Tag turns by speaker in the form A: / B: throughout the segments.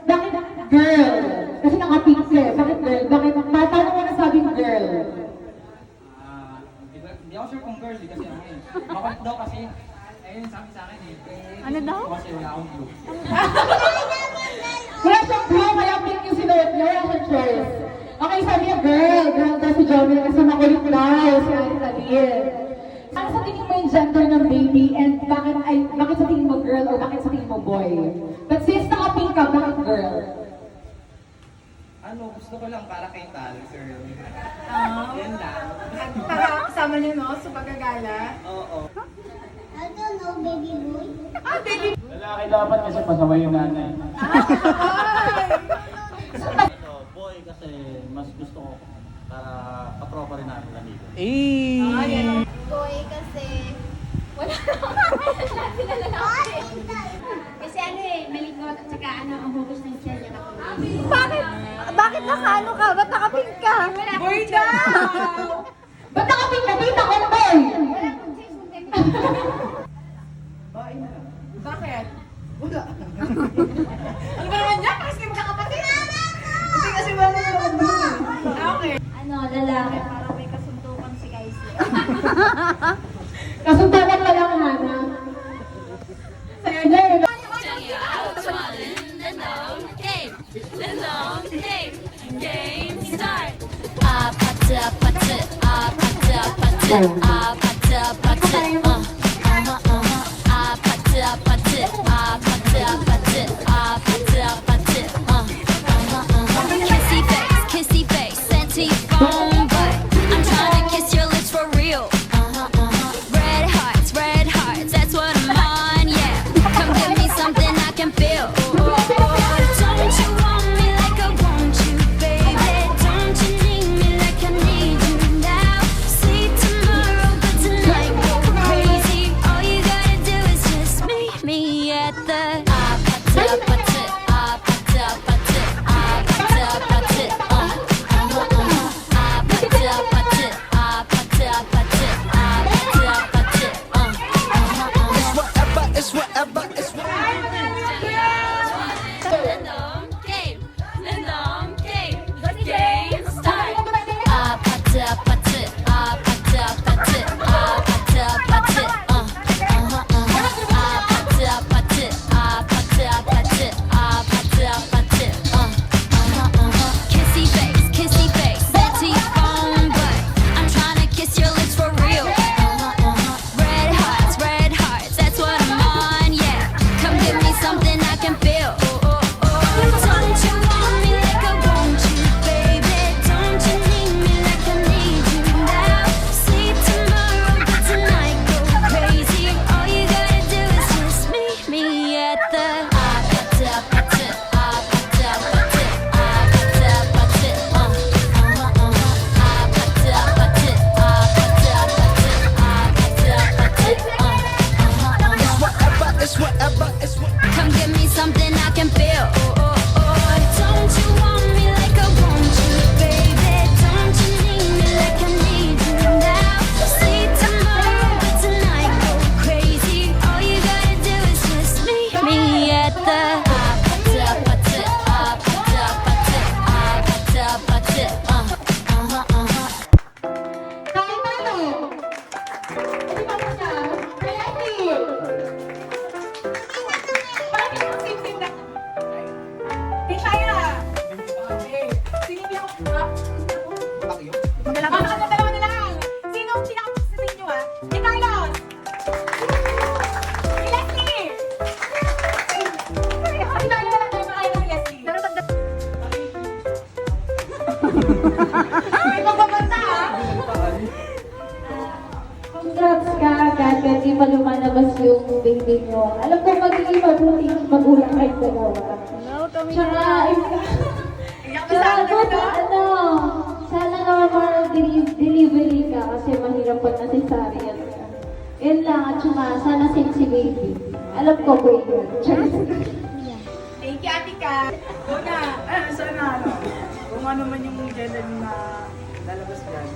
A: bakit girl? Kasi naka-pink ka eh. Bakit girl? Bakit, paano mo nasabing girl?
B: Hindi ako sure kung girl eh, kasi ano eh. Makulit daw kasi. Ayun sabi sa akin eh.
C: Ano daw?
B: Kasi wala akong clue.
A: Wala siyang clue, kaya pink yung sinuot niya. Wala siyang choice. Okay, sabi niya girl. Girl daw si Jomel kasi makulit daw. Si Ate Nadine. Ano sa tingin mo yung gender ng baby and bakit sa tingin mo girl or bakit sa tingin mo boy? But since naka-pink ka, bakit girl?
B: Ano, gusto ko lang para kay Tal, girl. Yan lang.
C: Para kasama niyo, no? Sa pagkagala.
B: Oo.
D: I don't know, baby boy.
C: Ah, baby!
E: Lalaki dapat kasi pasaway yung nanay.
F: Ito, boy kasi mas gusto ko para katropa rin namin nandito.
D: Boy kasi wala naman sila lalaki. Kasi ano eh, malikot at saka ano, ang hugos ng tiyan niya nakulit.
C: Bakit? Bakit nakaano ka? Ba't nakapink ka? Boy daw!
A: Ba't naka-pink ka? Tita ko boy!
D: Wala kong choice kung ganyan.
C: Bakit? Wala. Ano ba naman dyan? Kasi magkakapatid. Kasi kasi wala naman doon. Okay.
D: Ano, lalaki para may kasuntukan si Kaisi.
A: Kasuntakan ka lang, Hana.
C: Sa'yo dyan.
G: Kissy face, sent to your phone, but I'm trying to kiss your lips for real. Red hearts, that's what I'm on, yeah. Come give me something I can feel. Don't you want me like I want you, baby? Don't you need me like I need you now? Sleep tomorrow, but tonight go crazy. All you gotta do is just meet me at the Kissy face, sent to your phone, but I'm trying to kiss your lips for real. Red hearts, that's what I'm on, yeah. Come give me something I can feel. Don't you want me like I want you, baby? Don't you need me like I need you now? Sleep tomorrow, but tonight go crazy. All you gotta do is just meet me at the Come give me something I can feel. Don't you want me like I want you, baby? Don't you need me like I need you now? Sleep tomorrow, but tonight go crazy. All you gotta do is just meet me at the
A: Kahit ano. Hindi pa mo siya. Kaya hindi.
C: Bakit ang sim-sim na? Di kaya. Okay. Sino yung dalawa na lang. Sino ang pinaka-gusto sa inyo, ha? Si Carlos! Si Leslie! Si Carlos na lang tayo makaya ng Leslie. May magbabanta, ha?
H: Congrats ka, Kat, kasi pa lumalabas yung baby nyo. Alam ko magiging mabuting magulang kayo dalawa. Tsaka,
C: Iyak na sa
H: tsaka
C: akin,
H: ano,
C: ano?
H: sana normal delivery ka kasi mahirap pag na-cesarean ka. Yun lang, at tsaka sana safe si baby. Alam ko po yun.
C: Thank you, Ate Kat. Una, sana ano, kung ano man yung gender na lalabas dyan.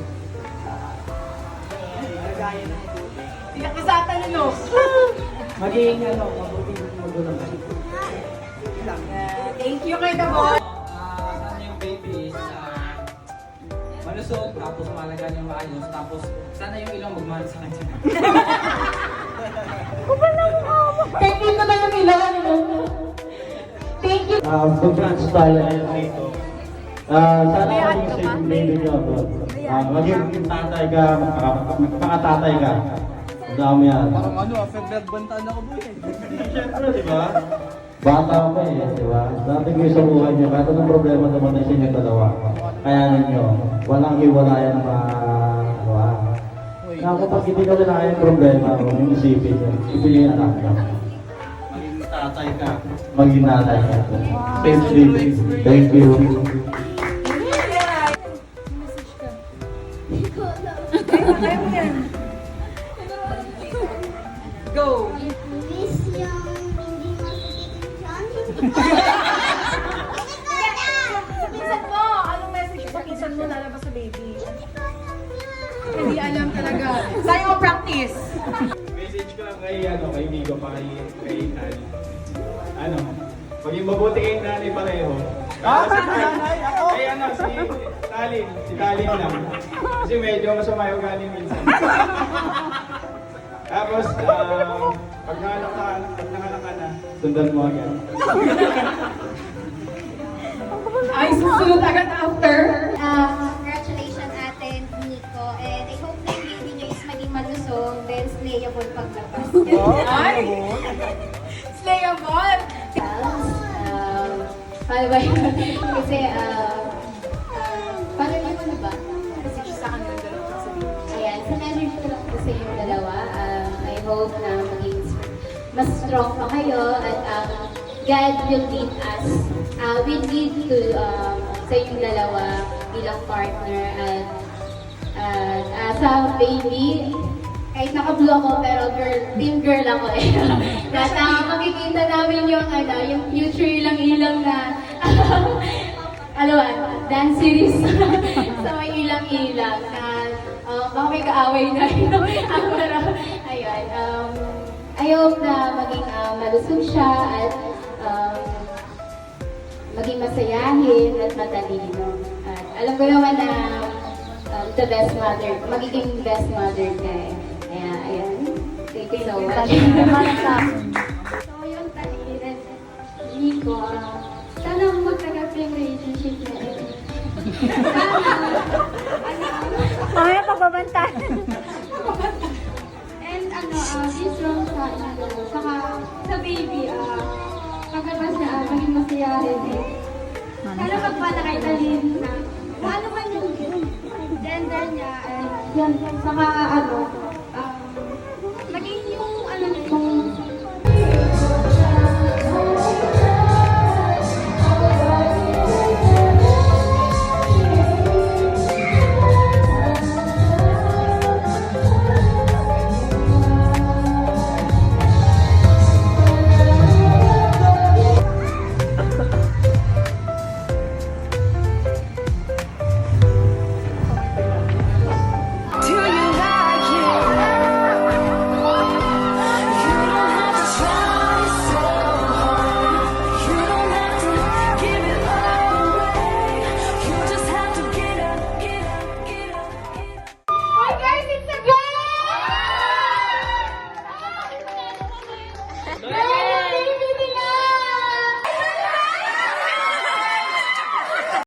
C: Gagaya na ito. Iyak ka sa atin, ano?
B: Maging ano, mabuting magulang.
C: lang. Thank you kay The Boy.
B: Sana yung baby is malusog, tapos malaga niyang maayos, tapos sana yung ilong magmahal sa kanya.
A: Kaya hindi ko na yung ilan. Thank you.
E: Congrats tayo dito. Sana maging safe yung baby niyo. Maging tatay ka, magpakatatay ka. Ang dami yan.
B: Parang ano, February bantaan ako boy.
E: Siyempre, di ba? Bata pa di ba? Dati kayo sa buhay niyo, kahit anong problema naman sa inyo dalawa. Kaya ninyo, walang hiwalayan na na kapag hindi ka na yung problema, yung isipin niyo, ito yung anak niyo.
F: Maging tatay ka.
E: Maging tatay ka. Safe sleep. Thank you.
C: Go!
D: Miss yung hindi masakit yung
C: Sa pinsan mo, anong message sa pinsan mo lalabas sa baby? Hindi alam talaga. Sayang mo practice.
E: Message ko lang kay Migo pa kay Tali. Maging mabuti kayong nanay pareho. Si Talin lang. Kasi medyo masama yung galing minsan. Tapos, pag nanganak ka na, sundan mo agad.
A: Ay, susunod agad after.
D: Congratulations Ate Nico, and I hope na yung baby niyo is maging malusog, then slayable paglabas.
C: Ay! Slayable!
H: Paano ba yun? Kasi, paano yun ano ba?
C: Message sa kanila dalawa sa baby.
H: Ayan, sa message ko lang po sa inyong dalawa, I hope na maging mas strong pa kayo at God will lead us. Will lead to sa inyong dalawa bilang partner at sa baby, kahit naka-blue ako pero team girl ako eh. At makikita namin yung future ilang-ilang na dance series sa may ilang-ilang na baka may kaaway na pero ayun, I hope na maging malusog siya at maging masayahin at matalino. At alam ko naman na the best mother, magiging best mother ka eh. Kaya, ayan. Thank you so much.
D: So yung taliran, Nico, sana magtagal pa yung relationship na ito.
H: Mamaya pagbabantaan.
D: And be strong sa saka sa baby, paglabas na maging masayahin eh. Sana magpala kay Talin na ano man yung gender niya, and
H: Yan, saka